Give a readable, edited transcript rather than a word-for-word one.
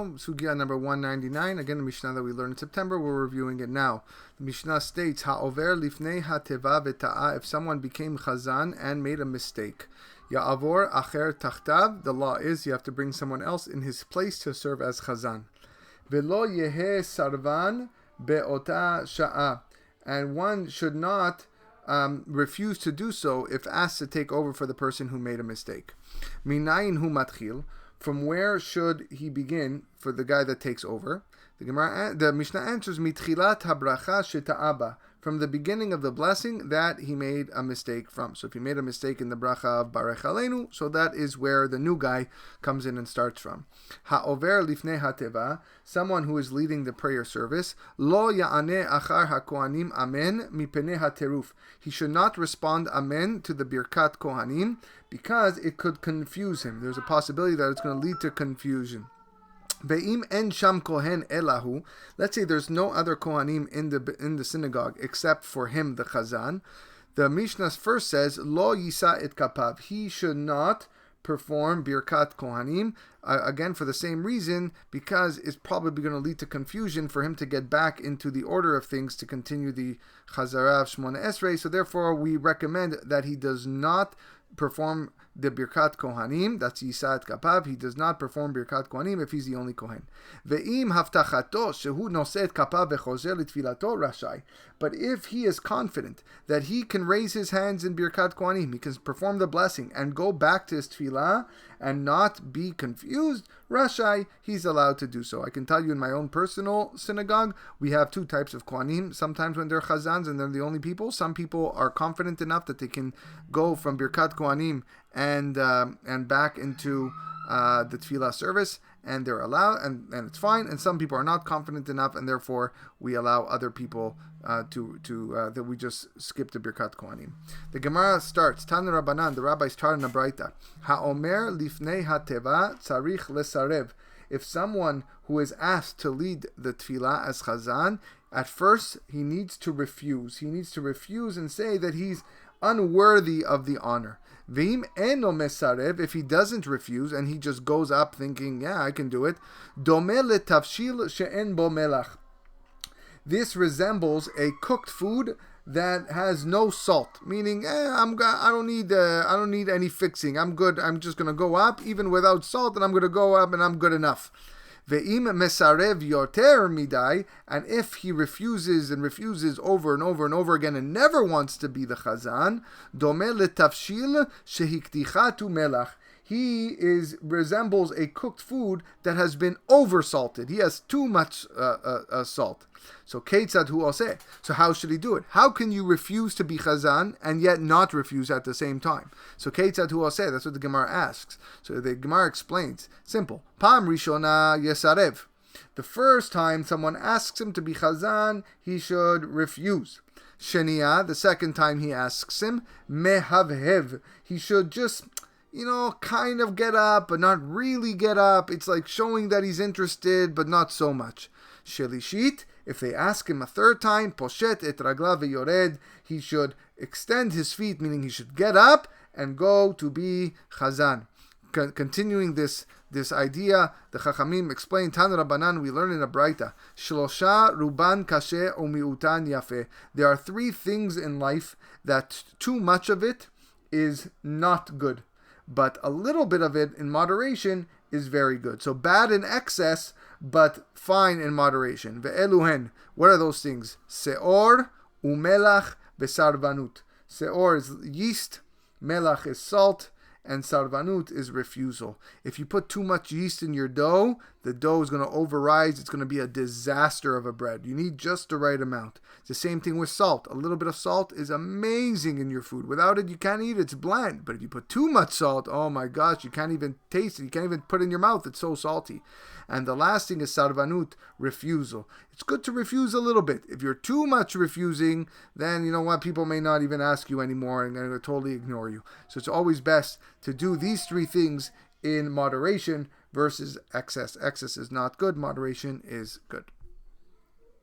Sugya number 199. Again, the Mishnah that we learned in September, we're reviewing it now. The Mishnah states, Ha'over lifnei ha'teva v'ta'a, if someone became chazan and made a mistake. Ya'avor acher tachtav, the law is you have to bring someone else in his place to serve as chazan. Ve'lo yehe sarvan be'ota sha'a, and one should not refuse to do so if asked to take over for the person who made a mistake. Minayin hu matchil, from where should he begin for the guy that takes over? The Mishnah answers, mitchilat habracha sheta'aba, from the beginning of the blessing that he made a mistake from. So if he made a mistake in the bracha of Barech Aleinu, so that is where the new guy comes in and starts from. Ha'over lifnei hateva, someone who is leading the prayer service, lo ya'aneh achar ha'kohanim amen mipenei hateruf. He should not respond amen to the birkat kohanim because it could confuse him. There's a possibility that it's going to lead to confusion. Ve'im en sham kohen elahu. Let's say there's no other kohanim in the synagogue except for him, the chazan. The Mishnah first says lo yisa et kapav. He should not perform birkat kohanim, again for the same reason, because it's probably going to lead to confusion for him to get back into the order of things to continue the chazara of Shmona Esrei. So therefore we recommend that he does not perform the birkat kohanim. That's yisat kapav. He does not perform birkat kohanim if he's the only kohen. Ve'im haftachato shehu noset kapav vechozer litfilato rashai. But if he is confident that he can raise his hands in birkat kohanim, he can perform the blessing and go back to his tefillah and not be confused, rashai, he's allowed to do so. I can tell you in my own personal synagogue, we have two types of kohanim. Sometimes when they're chazans and they're the only people, some people are confident enough that they can go from birkat kohanim and back into the tefillah service, and they're allowed, and it's fine. And some people are not confident enough, and therefore we allow other people that we just skip the birkat kohanim. The Gemara starts, Tanu Rabbanan, the rabbis start in a braita, Ha'omer lifnei hateva tzarich lesarev. If someone who is asked to lead the tefillah as chazan, at first he needs to refuse. He needs to refuse and say that he's unworthy of the honor. V'im eno mesarev, if he doesn't refuse and he just goes up thinking, yeah, I can do it, domeh letavshil she'en bo melach. This resembles a cooked food that has no salt, meaning I don't need any fixing. I'm good. I'm just going to go up even without salt, and I'm going to go up and I'm good enough. Ve'im mesarev yoter midai, and if he refuses and refuses over and over and over again and never wants to be the chazan, domeh letavshil shehiktichatu melach. He resembles a cooked food that has been over salted. He has too much salt. So keitzad hu oseh. So how should he do it? How can you refuse to be chazan and yet not refuse at the same time? So keitzad hu oseh. That's what the Gemara asks. So the Gemara explains. Simple. Pam rishona yesarev. The first time someone asks him to be chazan, he should refuse. Shenia, the second time he asks him, mehavhev. He should just, kind of get up, but not really get up. It's like showing that he's interested, but not so much. Shelishit, if they ask him a third time, poshet et raglav veyored, he should extend his feet, meaning he should get up and go to be chazan. Continuing this idea, the Chachamim explain, Tanu Rabbanan, we learn in a braita, Shlosha ruban kashe umiutan yafeh. There are three things in life that too much of it is not good, but a little bit of it in moderation is very good. So bad in excess, but fine in moderation. Ve'eluhen, what are those things? Seor, umelach, besarvanut. Seor is yeast, melach is salt, and sarvanut is refusal. If you put too much yeast in your dough, the dough is going to overrise. It's going to be a disaster of a bread. You need just the right amount. It's the same thing with salt. A little bit of salt is amazing in your food. Without it, you can't eat it. It's bland. But if you put too much salt, oh my gosh, you can't even taste it. You can't even put it in your mouth. It's so salty. And the last thing is sarvanut, refusal. It's good to refuse a little bit. If you're too much refusing, then you know what? People may not even ask you anymore and they're going to totally ignore you. So it's always best to do these three things in moderation versus excess. Excess is not good. Moderation is good.